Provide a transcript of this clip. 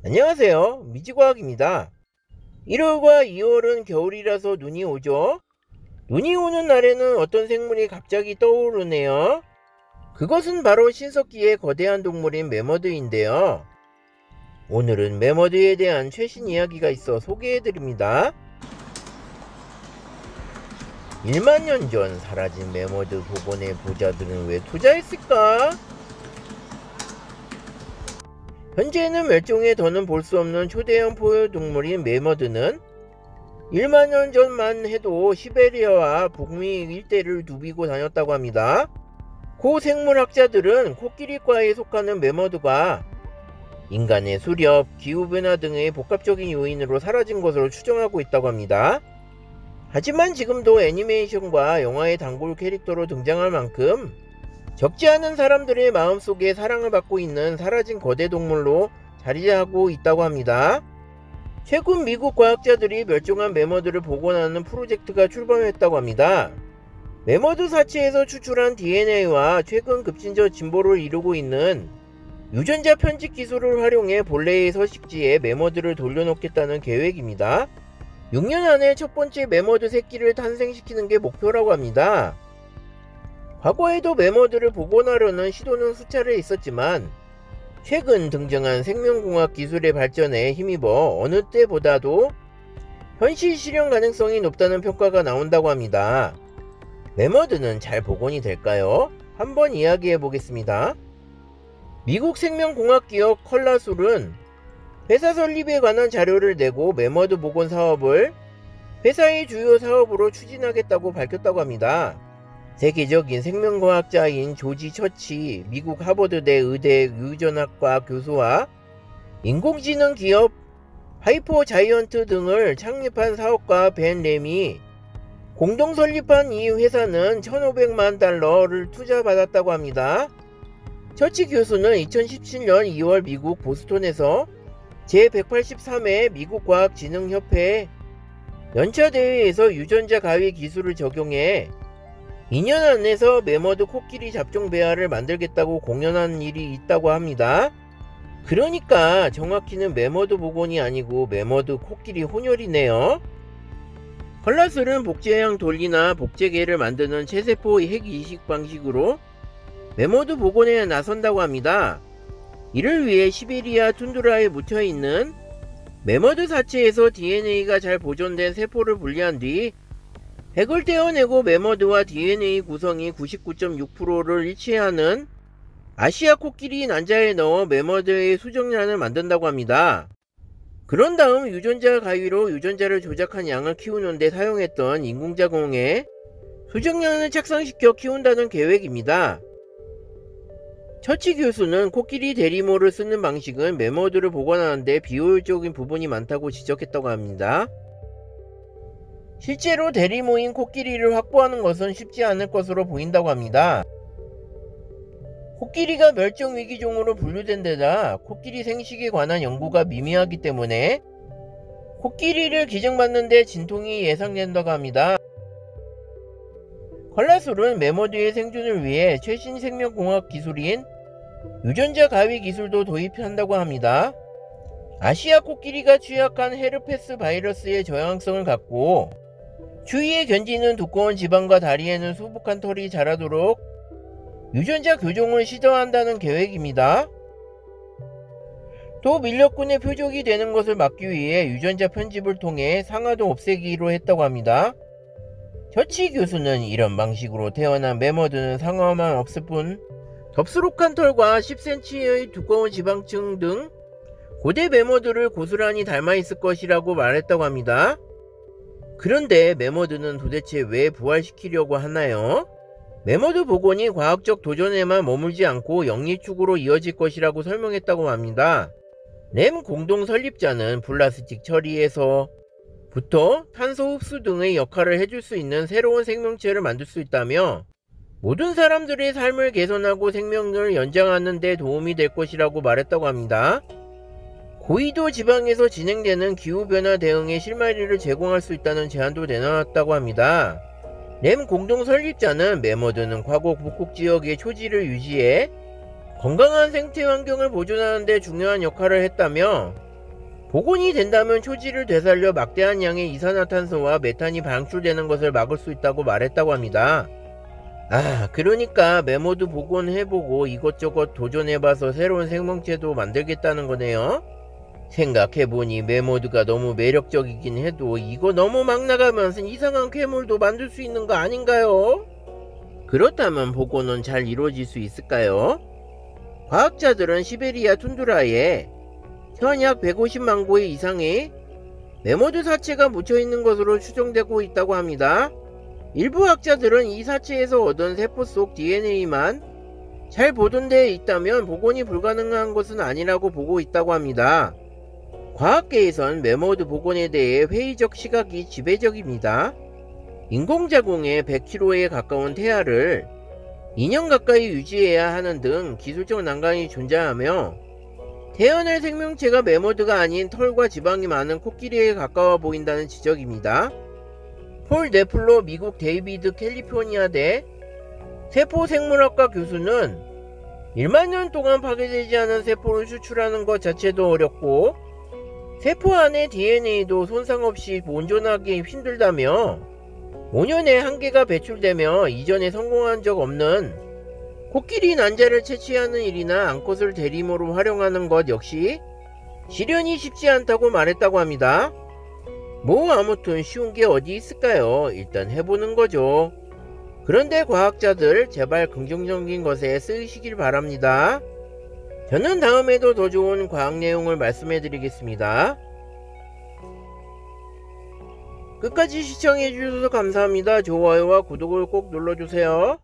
안녕하세요. 미지과학입니다. 1월과 2월은 겨울이라서 눈이 오죠? 눈이 오는 날에는 어떤 생물이 갑자기 떠오르네요. 그것은 바로 신석기의 거대한 동물인 매머드인데요. 오늘은 매머드에 대한 최신 이야기가 있어 소개해드립니다. 1만 년 전 사라진 매머드 복원의 부자들은 왜 투자했을까? 현재는 멸종에 더는 볼 수 없는 초대형 포유동물인 매머드는 1만 년 전만 해도 시베리아와 북미 일대를 누비고 다녔다고 합니다. 고 생물학자들은 코끼리과에 속하는 매머드가 인간의 수렵, 기후변화 등의 복합적인 요인으로 사라진 것으로 추정하고 있다고 합니다. 하지만 지금도 애니메이션과 영화의 단골 캐릭터로 등장할 만큼 적지 않은 사람들의 마음속에 사랑을 받고 있는 사라진 거대 동물로 자리하고 있다고 합니다. 최근 미국 과학자들이 멸종한 매머드를 복원하는 프로젝트가 출범했다고 합니다. 매머드 사체에서 추출한 DNA와 최근 급진적 진보를 이루고 있는 유전자 편집 기술을 활용해 본래의 서식지에 매머드를 돌려놓겠다는 계획입니다. 6년 안에 첫 번째 매머드 새끼를 탄생시키는 게 목표라고 합니다. 과거에도 매머드를 복원하려는 시도는 수차례 있었지만 최근 등장한 생명공학 기술의 발전에 힘입어 어느 때보다도 현실 실현 가능성이 높다는 평가가 나온다고 합니다. 매머드는 잘 복원이 될까요? 한번 이야기해 보겠습니다. 미국 생명공학 기업 컬라술은 회사 설립에 관한 자료를 내고 매머드 복원 사업을 회사의 주요 사업으로 추진하겠다고 밝혔다고 합니다. 세계적인 생명과학자인 조지 처치 미국 하버드대 의대 유전학과 교수와 인공지능 기업 하이퍼 자이언트 등을 창립한 사업가 벤 램이 공동 설립한 이 회사는 1,500만 달러를 투자받았다고 합니다. 처치 교수는 2017년 2월 미국 보스턴에서 제183회 미국 과학진흥협회 연차 대회에서 유전자 가위 기술을 적용해 2년 안에서 매머드 코끼리 잡종 배아를 만들겠다고 공언한 일이 있다고 합니다. 그러니까 정확히는 매머드 복원이 아니고 매머드 코끼리 혼혈이네요. 컬라슬은 복제형 돌리나 복제개를 만드는 체세포 핵 이식 방식으로 매머드 복원에 나선다고 합니다. 이를 위해 시베리아 툰드라에 묻혀있는 매머드 사체에서 DNA가 잘 보존된 세포를 분리한 뒤 핵을 떼어내고 매머드와 DNA 구성이 99.6%를 일치하는 아시아 코끼리 난자에 넣어 매머드의 수정란을 만든다고 합니다. 그런 다음 유전자 가위로 유전자를 조작한 양을 키우는 데 사용했던 인공자공에 수정란을 착상시켜 키운다는 계획입니다. 처치 교수는 코끼리 대리모를 쓰는 방식은 매머드를 복원하는 데 비효율적인 부분이 많다고 지적했다고 합니다. 실제로 대리모인 코끼리를 확보하는 것은 쉽지 않을 것으로 보인다고 합니다. 코끼리가 멸종위기종으로 분류된 데다 코끼리 생식에 관한 연구가 미미하기 때문에 코끼리를 기증받는 데 진통이 예상된다고 합니다. 컬라술은 매머드의 생존을 위해 최신 생명공학 기술인 유전자 가위 기술도 도입한다고 합니다. 아시아 코끼리가 취약한 헤르페스 바이러스의 저항성을 갖고 추위에 견디는 두꺼운 지방과 다리에는 수북한 털이 자라도록 유전자 교종을 시도한다는 계획입니다. 또 밀렵꾼의 표적이 되는 것을 막기 위해 유전자 편집을 통해 상아도 없애기로 했다고 합니다. 처치 교수는 이런 방식으로 태어난 매머드는 상아만 없을 뿐 덥수룩한 털과 10cm의 두꺼운 지방층 등 고대 매머드를 고스란히 닮아 있을 것이라고 말했다고 합니다. 그런데 매머드는 도대체 왜 부활시키려고 하나요? 매머드 복원이 과학적 도전에만 머물지 않고 영리축으로 이어질 것이라고 설명했다고 합니다. 램 공동 설립자는 플라스틱 처리에서부터 탄소 흡수 등의 역할을 해줄 수 있는 새로운 생명체를 만들 수 있다며 모든 사람들의 삶을 개선하고 생명을 연장하는 데 도움이 될 것이라고 말했다고 합니다. 고위도 지방에서 진행되는 기후변화 대응의 실마리를 제공할 수 있다는 제안도 내놨다고 합니다. 램 공동 설립자는 매머드는 과거 북극 지역의 초지를 유지해 건강한 생태 환경을 보존하는 데 중요한 역할을 했다며 복원이 된다면 초지를 되살려 막대한 양의 이산화탄소와 메탄이 방출되는 것을 막을 수 있다고 말했다고 합니다. 그러니까 메모드 복원해보고 이것저것 도전해봐서 새로운 생명체도 만들겠다는 거네요. 생각해보니 메모드가 너무 매력적이긴 해도 이거 너무 막 나가면서 이상한 괴물도 만들 수 있는 거 아닌가요? 그렇다면 복원은 잘 이루어질 수 있을까요? 과학자들은 시베리아 툰드라에 현약 150만 고의 이상의 메모드 사체가 묻혀있는 것으로 추정되고 있다고 합니다. 일부 학자들은 이 사체에서 얻은 세포 속 DNA만 잘 보존되어 있다면 복원이 불가능한 것은 아니라고 보고 있다고 합니다. 과학계에선 메모드 복원에 대해 회의적 시각이 지배적입니다. 인공자궁에 100kg에 가까운 태아를 2년 가까이 유지해야 하는 등 기술적 난관이 존재하며 태어날 생명체가 메모드가 아닌 털과 지방이 많은 코끼리에 가까워 보인다는 지적입니다. 폴 네플로 미국 데이비드 캘리포니아대 세포생물학과 교수는 1만 년 동안 파괴되지 않은 세포를 추출하는 것 자체도 어렵고 세포 안의 DNA도 손상 없이 온전하기 힘들다며 5년에 한 개가 배출되며 이전에 성공한 적 없는 코끼리 난자를 채취하는 일이나 암컷을 대리모로 활용하는 것 역시 실현이 쉽지 않다고 말했다고 합니다. 아무튼 쉬운 게 어디 있을까요? 일단 해보는 거죠. 그런데 과학자들 제발 긍정적인 것에 쓰이시길 바랍니다. 저는 다음에도 더 좋은 과학 내용을 말씀해 드리겠습니다. 끝까지 시청해 주셔서 감사합니다. 좋아요와 구독을 꼭 눌러주세요.